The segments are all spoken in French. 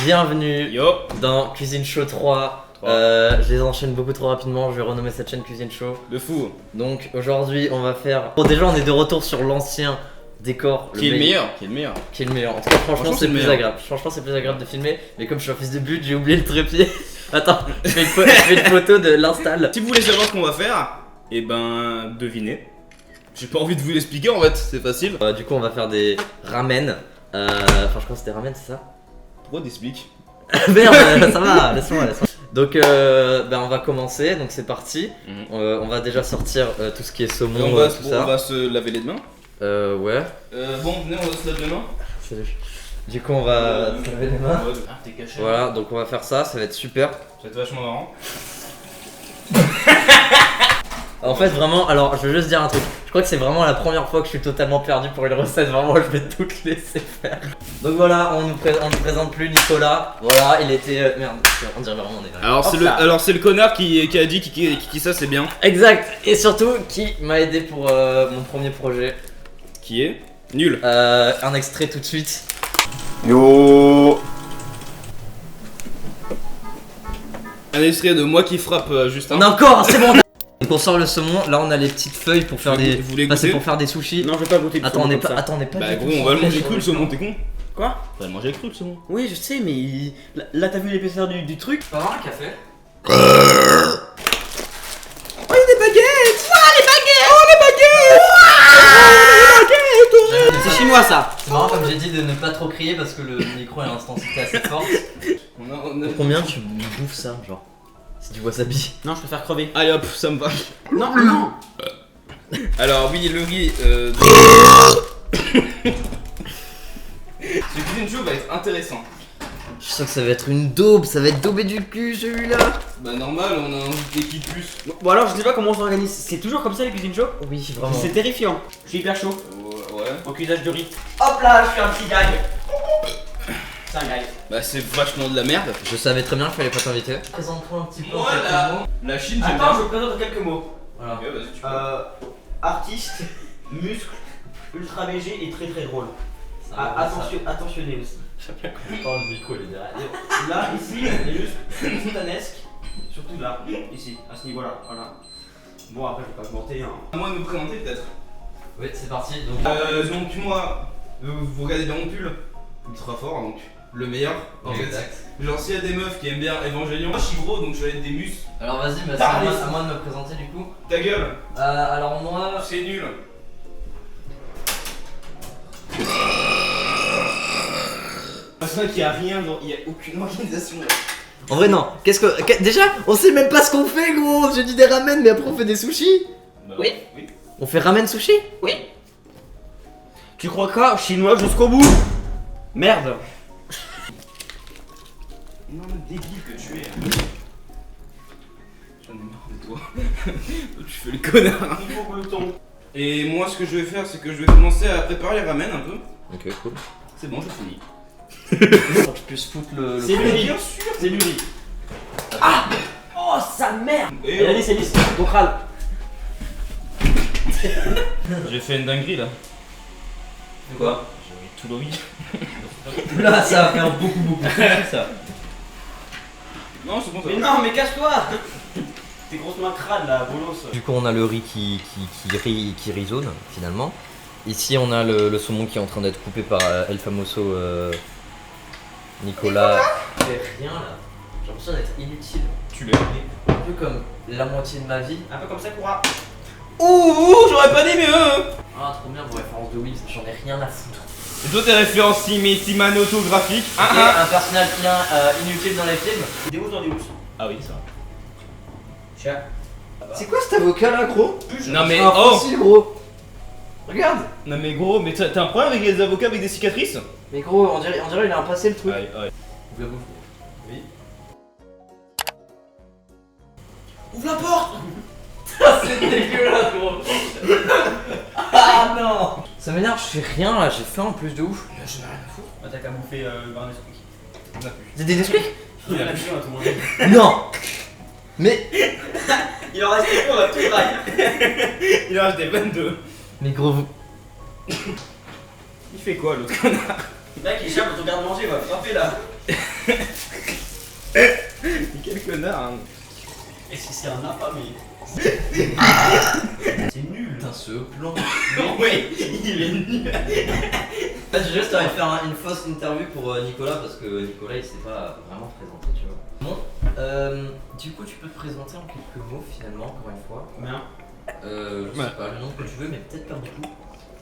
Bienvenue Yo. dans Cuisine Show 3. Je les enchaîne beaucoup trop rapidement, je vais renommer cette chaîne Cuisine Show. De fou. Donc aujourd'hui on va faire... Bon déjà on est de retour sur l'ancien décor. Qui est le meilleur. Qui est le meilleur. Qui est le meilleur. En tout cas franchement c'est le plus meilleur. agréable. Franchement c'est plus agréable de filmer. Mais comme je suis un fils de but, j'ai oublié le trépied. Attends, je fais une photo de l'install. Si vous voulez savoir ce qu'on va faire, et ben devinez. J'ai pas envie de vous l'expliquer en fait, c'est facile. Du coup on va faire des ramen. Enfin je crois que c'était ramen, c'est ça? Pourquoi t'expliques? Merde, ça va, laisse-moi. Donc on va commencer, donc c'est parti. On va déjà sortir tout ce qui est saumon, on va, tout ça. on va se laver les mains. Ouais. Bon, venez, on va se laver les mains. Du coup on va se laver les mains. Ah, t'es caché. Voilà, donc on va faire ça, ça va être super. Ça va être vachement marrant. En fait vraiment, alors je veux juste dire un truc. Je crois que c'est vraiment la première fois que je suis totalement perdu pour une recette. Vraiment je vais tout laisser faire. Donc voilà, on ne présente plus Nicolas. Voilà, il était... merde, on dirait vraiment on est là. Alors c'est le connard qui a dit qui ça c'est bien. Exact, et surtout qui m'a aidé pour mon premier projet. Qui est nul. Un extrait tout de suite. Yo. Un extrait de moi qui frappe Justin. Non encore, c'est bon. Donc on sort le saumon, là on a les petites feuilles pour faire des... Vous voulez Enfin, c'est goûter? pour faire des sushis. Non, je vais pas goûter le Attends, saumon on est comme pas... ça. Attends, on est pas Bah du gros, tout on va le sur manger sur cru le saumon, t'es con? Quoi? On va le manger cru le saumon. Oui, je sais, mais là t'as vu l'épaisseur du truc? Pas avoir un café? Oh, il y a des baguettes! Oh, les baguettes! Oh, les baguettes! C'est chinois ça! C'est marrant comme j'ai dit de ne pas trop crier parce que le micro et l'intensité assez forte. On a... Combien tu bouffes ça, genre? C'est du wasabi. Non, je préfère crever. Allez hop, ça me va. Non, non! Alors oui, le riz Ce cuisine show va être intéressant. Je sens que ça va être une daube, ça va être daubé du cul celui-là. Bah normal, on a un invité qui plus. Bon, alors je sais pas comment on s'organise. C'est toujours comme ça les cuisines show? Oui, vraiment. C'est terrifiant. Je suis hyper chaud. Ouais. En cuisage de riz. Hop là, je fais un petit gag. C'est un gag. Bah c'est vachement de la merde. Je savais très bien qu'il fallait pas t'inviter. Présente-toi un petit peu. Voilà. La Chine, j'aime Attends, bien. je présente en quelques mots. Voilà. Ok, vas-y, tu peux. Artiste, muscle, ultra léger et très très drôle. Attentionné aussi. Oh, le micro il est derrière. Là, ici, les muscles fontanesques. Surtout là, ici, à ce niveau-là. Voilà. Bon, après, je vais pas commenter. Hein. À moi de me présenter peut-être. Oui, c'est parti. Donc, Donc moi, vous regardez bien mon pull. Ultra fort, donc le meilleur. En fait, genre s'il y a des meufs qui aiment bien Evangelion, moi je suis gros donc je vais être des muscles. alors vas-y, bah, c'est à moi de me présenter du coup. Ta gueule, Alors moi... c'est nul. C'est vrai qu'il y a rien, il y a aucune organisation. En vrai non, déjà, on sait même pas ce qu'on fait gros. J'ai dit des ramen mais après on fait des sushis. Bah, Oui. On fait ramen sushi? Oui. Tu crois quoi? Chinois jusqu'au bout? Merde. Non, le débile que tu es. J'en ai marre de toi. Tu fais le connard. Il faut que le ton. Et moi ce que je vais faire c'est que je vais commencer à préparer les ramen un peu. Ok, cool. C'est bon, j'ai fini. Pour que je puisse foutre le... C'est lui. Bien sûr. C'est lui. Ah! Oh sa mère! Et Elle a dit c'est lisse. Donc râle. j'ai fait une dinguerie là. De quoi? J'ai mis tout l'eau. Là ça va faire beaucoup ça. Non, c'est bon ça. Mais non, mais casse-toi! Tes grosses mains crades là, bolos. Du coup on a le riz qui risonne finalement. Ici on a le saumon qui est en train d'être coupé par El Famoso Nicolas. Je fais rien là. J'ai l'impression d'être inutile. Tu l'es. Un peu comme la moitié de ma vie. Un peu comme ça, Koura. Ouh, j'aurais pas dit mieux. Ah trop bien vos références de Wiz, j'en ai rien à foutre. Et toi tes références cinématographiques. Ok, un personnage bien inutile dans les films. Des housses dans des housses. Ah oui, ça. Tiens. C'est quoi cet avocat là gros? Non mais un oh. fossile gros. Regarde. Non mais gros, mais t'as un problème avec les avocats avec des cicatrices? Mais gros, on dirait il a un passé le truc. Aïe. Ouvre la bouche. Oui. Ouvre la porte! C'est dégueulasse gros. Ah non. Ça m'énerve, je fais rien là, j'ai faim en plus de ouf. J'en ai rien à foutre. Ah, t'as qu'à bouffer un Nesquik. On a plus. Des Nesquik? Il a plus à tout manger. Non. Mais Il en reste plus, on va tout brailler. Il en reste des 22. mais gros vous... Il fait quoi l'autre connard? Mec, il cherche ton garde-manger, va frapper là. Quel connard hein. Est-ce que c'est un infamé? C'est nul. Putain, ce plan. Ouais, il est nul. En fait, j'ai juste envie de faire une fausse interview pour Nicolas parce que Nicolas il s'est pas vraiment présenté, tu vois. Bon, du coup, tu peux te présenter en quelques mots finalement, encore une fois. Combien? Je sais pas le nom que tu veux, mais peut-être pas beaucoup.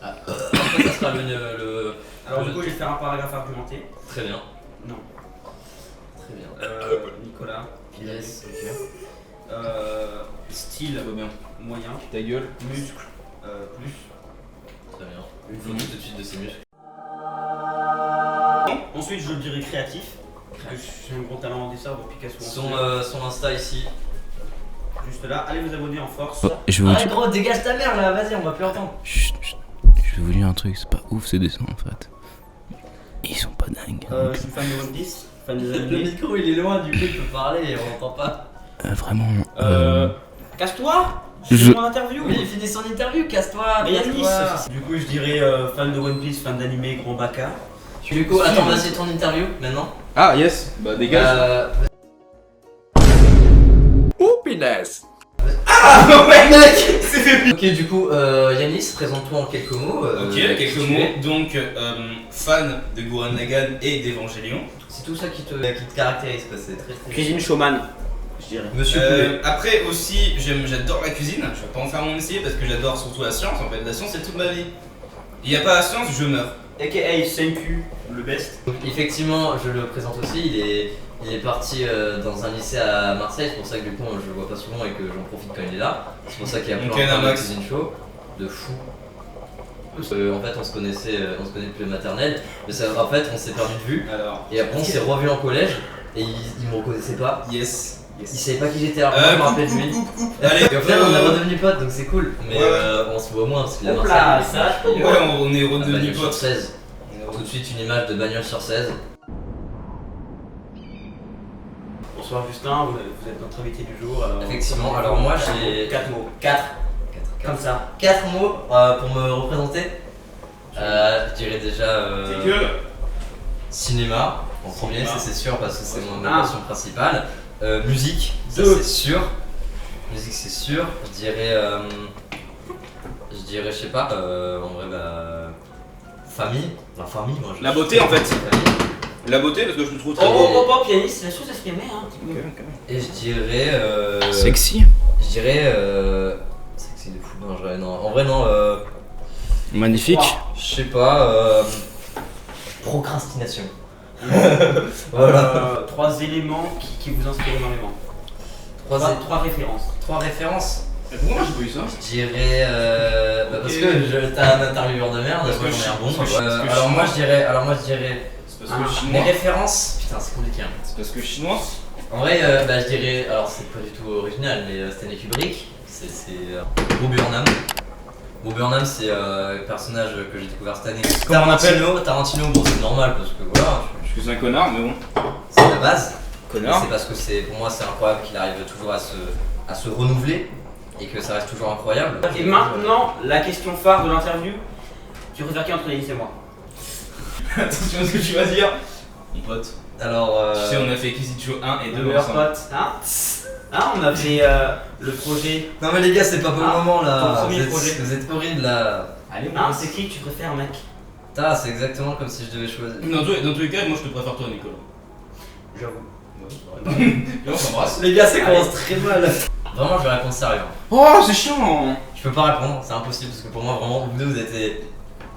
Ah, après, ça sera le. Alors, du coup, je vais faire un paragraphe argumenté. Très bien. Non. Très bien. Nicolas. Yes, ok. Style Ça va bien. moyen. Ta gueule. Muscle plus. Très bien. Une photo tout de suite de ses muscles. Ensuite, je dirais créatif. Parce que j'ai un gros talent en dessin, Picasso. Son Insta ici. Juste là. Allez vous abonner en force. Je vais vous Ah gros, dégage ta mère là, vas-y, on va plus entendre. Chut, chut. Je vais vous dire un truc, c'est pas ouf ces dessins en fait. Ils sont pas dingues. Je suis fan de One Piece, fan des Le animés. micro il est loin, du coup il peut parler et on entend pas. Vraiment. Casse-toi. Je- C'est mon interview. Oui, il finit son interview, casse-toi. Mais Yanis. casse-toi. Du coup, je dirais fan de One Piece, fan d'animé, grand baka. Du coup, attends, vas-y, ton interview maintenant. Ah yes. Bah dégage. Oh, punaise! Ah ouais mec. Ok, du coup, Yanis, présente-toi en quelques mots. Ok, quelques mots. Donc, fan de Gurren Lagann et d'Evangelion. C'est tout ça qui te caractérise, quoi, c'est très très. Cuisine showman, je dirais. Monsieur Poulet. Après aussi, j'adore la cuisine. Je vais pas en faire mon métier parce que j'adore surtout la science. En fait, la science c'est toute ma vie. Il y a pas la science, je meurs. AKA Senku, le best. Donc, effectivement, je le présente aussi, il est parti dans un lycée à Marseille, c'est pour ça que du coup je le vois pas souvent et que j'en profite quand il est là. C'est pour ça qu'il y a Donc, plein de Max. cuisine show, de fou. En fait on se connaît depuis le maternel, mais ça, en fait on s'est perdu de vue, Alors, et après on s'est revu en collège, et il me reconnaissait pas, yes. il savait pas qui j'étais, alors que moi, je me rappelle de lui. Coupe. Allez, Et au final on est redevenu potes donc c'est cool, mais Ouais. on se voit moins parce qu'il est à Hop Marseille. là, il est ça, puis, Ouais, on est à redevenu Bagnols sur potes. 16. Tout de suite une image de Bagnols sur 16. Bonsoir Justin, vous êtes notre invité du jour. Alors, Effectivement, alors moi j'ai 4 mots. 4, comme ça. 4 mots pour me représenter. Je dirais déjà C'est que. cinéma en premier, Cinéma. ça c'est sûr parce que c'est ma Ah. passion principale. Musique, ça Deux. c'est sûr. Musique c'est sûr. Je dirais, je sais pas, en vrai famille. La famille, moi je. La beauté, en fait. Famille. La beauté parce que je te trouve Oh, très beau. pianiste, la chose à s'exprimer, hein, un petit peu. Et je dirais. Sexy. Je dirais. Sexy de fou. Non, en vrai non. Magnifique. Je sais pas. Procrastination. Voilà. 3 éléments qui vous inspirent énormément. 3 références. 3 références. Mais pourquoi moi j'ai pas eu ça? Je dirais. Parce que t'as un intervieweur de merde, Parce que moi je j'en ai suis- un bon. parce que je- parce que je Alors suis- moi je dirais. C'est parce que Ah. chinois. Mes références. Putain, c'est compliqué. Hein. C'est parce que chinois. En vrai, je dirais. Alors c'est pas du tout original, mais Stanley Kubrick. C'est Bo Burnham. Bo Burnham, c'est le personnage que j'ai découvert cette année. Comment on appelle Tarantino, bon c'est normal parce que voilà, Je suis un connard, mais bon. c'est la base. Connard. C'est parce que pour moi c'est incroyable qu'il arrive toujours à se renouveler et que ça reste toujours incroyable. Et maintenant, la question phare de l'interview. Tu préfères qui entre Yanis et moi? Attention à ce que tu vas dire. Mon pote. Alors, Tu sais, on a fait Kizzy Show 1 et 2 meilleur ensemble. pote. Hein? Hein, on a fait le projet. non mais les gars, c'est pas pour le moment ton là. premier projet. Vous êtes horribles là. Allez, hein, c'est qui que tu préfères, mec? Putain, c'est exactement comme si je devais choisir. Dans tous les cas, moi je te préfère toi, Nicolas. J'avoue. Et on s'embrasse. Les gars, ça commence commence très mal. Vraiment, je vais répondre sérieux. Oh, c'est chiant. Je peux pas répondre, c'est impossible parce que pour moi, vraiment, vous deux, vous êtes.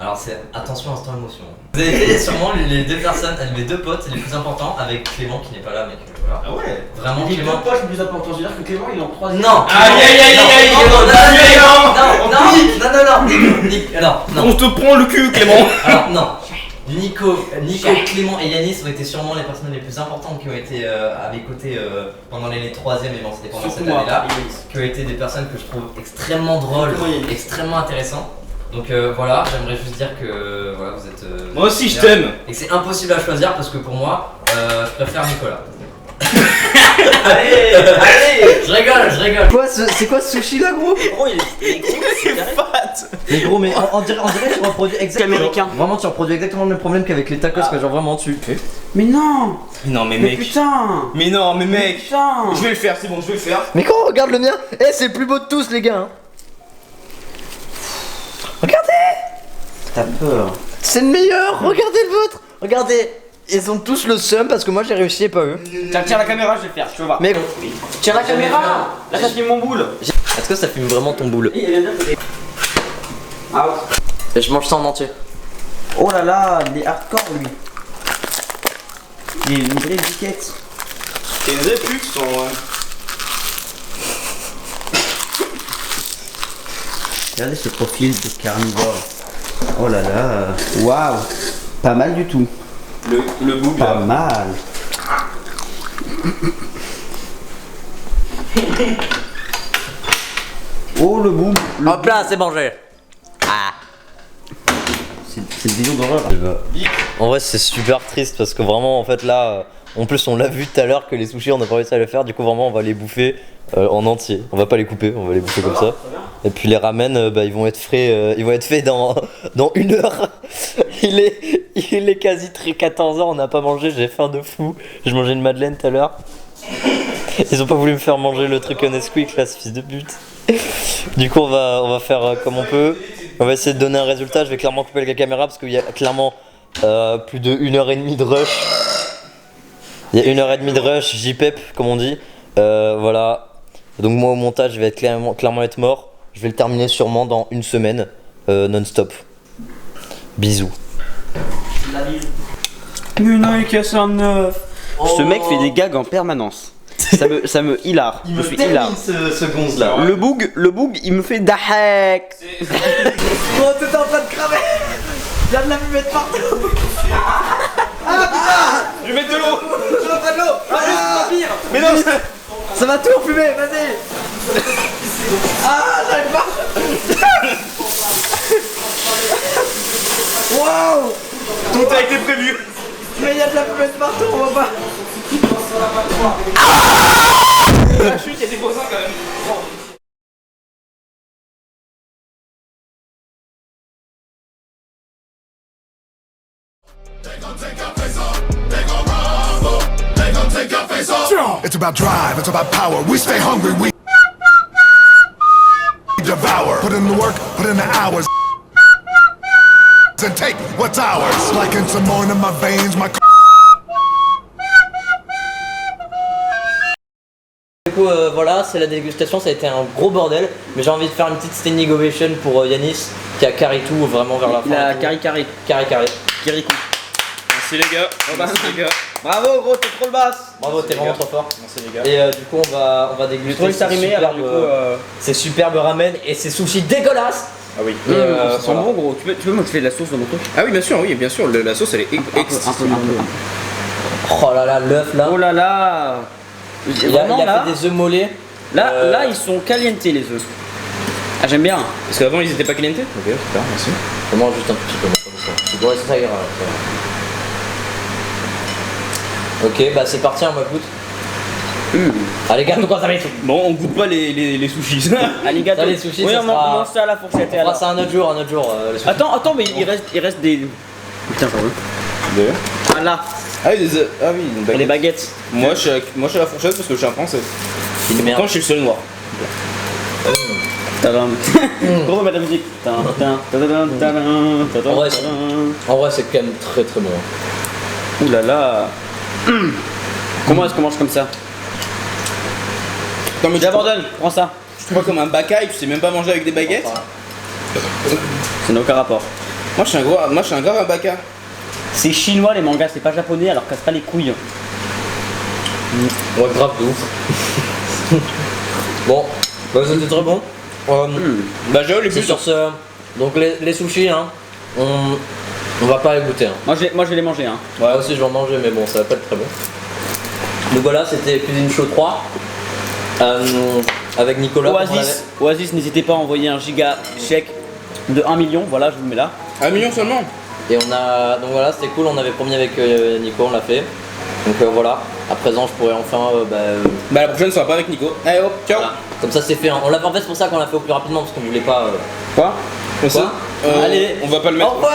Alors, c'est attention, instant émotion. Vous avez été sûrement les 2 personnes, mes 2 potes les plus importants avec Clément qui n'est pas là, mais que voilà. Ah ouais. Vraiment, Les 2 Clément. poches les plus importants, c'est-à-dire que Clément il est en 3ème. Non! Aïe, aïe, aïe, aïe, aïe, non, On te prend le cul, Clément. alors non, Nico, Clément et Yanis ont été sûrement les personnes les plus importantes qui ont été à mes côtés pendant les 3e et pendant cette Surtout moi, année-là, Yanis. qui ont été des personnes que je trouve extrêmement drôles, Surtout Yanis. extrêmement intéressantes. Donc voilà, j'aimerais juste dire que voilà, vous êtes. Moi aussi, je t'aime. Et que c'est impossible à choisir parce que pour moi, je préfère Nicolas. Allez! Je rigole. Quoi, c'est quoi ce sushi là, gros? Gros, il est gros, c'est carré. Mais gros, mais on dirait que tu reproduis exactement. Américain. Vraiment, tu reproduis exactement le même problème qu'avec les tacos, que genre vraiment tu fais. Mais non. Non, mais Mais mec. putain. Mais non, mais mec. Putain. Je vais le faire, c'est bon, je vais le faire. Mais quand on regarde le mien, c'est le plus beau de tous, les gars. Hein. Regardez, T'as peur. c'est le meilleur. Regardez le vôtre. Regardez, ils ont tous le seum parce que moi j'ai réussi et pas eux. Tiens la caméra, je vais le faire, tu vas voir. Mais Tiens la caméra. Là, ça filme mon boule. est-ce que ça fume vraiment ton boule? Ah ouais. Et je mange ça en entier. Oh là là, il est hardcore lui. Il est une vraie biquette. T'es une vraie pute, sans. Regardez ce profil de carnivore. Oh là là. Waouh. Pas mal du tout. Le bout, Pas là. mal. Oh le boum. Hop là, c'est mangé. C'est une vision d'horreur. En vrai, c'est super triste parce que vraiment, en fait, là, en plus, on l'a vu tout à l'heure que les sushis, on n'a pas réussi à les faire. Du coup, vraiment, on va les bouffer en entier. On va pas les couper, on va les bouffer comme ça. Et puis les ramen, bah, ils vont être frais, ils vont être faits dans 1 heure. il est quasi 14h, on n'a pas mangé, j'ai faim de fou. J'ai mangé une madeleine tout à l'heure. Ils ont pas voulu me faire manger le truc Nesquik là, ce fils de pute. Du coup, on va faire comme on peut. On va essayer de donner un résultat. Je vais clairement couper la caméra parce qu'il y a clairement plus de 1h30 de rush. Il y a 1h30 de rush, JPEP comme on dit. Voilà. Donc moi au montage je vais être clairement être mort. Je vais le terminer sûrement dans 1 semaine non-stop. Bisous. Une oeil casse un œuf. Ce mec fait des gags en permanence. Ça me hilare. Je suis hilar. ce gonze là. Le boug, il me fait dahek. Oh, t'étais en train de cramer. Il y a de la fumée de partout. Je vais mettre de l'eau. Je veux pas de l'eau. Ah, pire. Mais non, Ça va tout fumer, vas-y. Ah, j'arrive pas. Waouh. tout a été prévu. Mais il y a de la fumée de partout, on va pas. La chute, il y a des voisins quand même. It's about drive, it's about power. We stay hungry, we devour. Put in the work, put in the hours, and take what's ours. Like in some more in my veins, my Du coup, voilà, c'est la dégustation, ça a été un gros bordel. Mais j'ai envie de faire une petite standing ovation pour Yanis qui a carré tout vraiment vers la fin. Il a carré. Carré. Kirikou. Merci les gars. Merci les gars. Bravo gros, t'es trop le basse. Bravo, t'es vraiment trop fort. Merci les gars. Et du coup, on va déguster. J'ai trouvé que ça ces rimait alors du superbes- coup. ces superbes ramen et ces sushis dégueulasses. Ah oui. Et, Ça sent voilà. bon gros. Tu peux motiver de la sauce dans mon truc? Ah oui, bien sûr, la sauce elle est Un peu. Oh là là, l'œuf là. Oh là là. Il a Vraiment là. fait des œufs mollets. Là ils sont calientés les œufs. Ah j'aime bien. Parce qu'avant ils étaient pas calientés. Ok, super, merci. Je mange juste un petit peu, moi, comme ça. Ouais, ça ira. Ça va. Ok, bah c'est parti, on m'écoute. Allez, garde-nous quand ça va être. Bon, on goûte pas les sushis. Alligator. Ça, les sushis, oui, ça on sera- mange ça à la fourchette. On fera ça un autre jour, les sushis. Attends, mais il reste des. Putain, j'en veux. Ah là, Ah oui, ah oui, donc, les baguettes. moi je suis à la fourchette parce que je suis un français. Il est bien. Quand je suis le seul noir. Tadam. Gros, mettre la musique. En vrai, c'est quand même très très bon. Ouh là là. Comment est-ce qu'on mange comme ça? Non mais J'abandonne, prends ça. je crois comme un bacay, tu sais même pas manger avec des baguettes. Ça n'a aucun rapport. Moi je suis un grave un bacay. C'est chinois les mangas, c'est pas japonais alors casse pas les couilles. Ouais, grave de ouf. Bon, bah c'était très bon. Bah j'ai les C'est plus sur ce. Donc les sushis, hein, on va pas les goûter. Hein. Moi je vais les manger hein. Ouais, aussi je vais en manger, mais bon, ça va pas être très bon. Donc voilà, c'était Cuisine Show 3 avec Nicolas. Oasis, n'hésitez pas à envoyer un giga chèque de 1 million, voilà je vous le mets là. 1 million seulement. Et on a. Donc voilà, c'était cool, on avait promis avec Nico, on l'a fait. Donc voilà, à présent je pourrais enfin. Bah la prochaine sera pas avec Nico. Allez hop, ciao. Voilà. Comme ça c'est fait. Hein. On l'a fait en fait, c'est pour ça qu'on l'a fait au plus rapidement, parce qu'on voulait pas. Quoi? On sait- Allez. on va pas le Au mettre. revoir.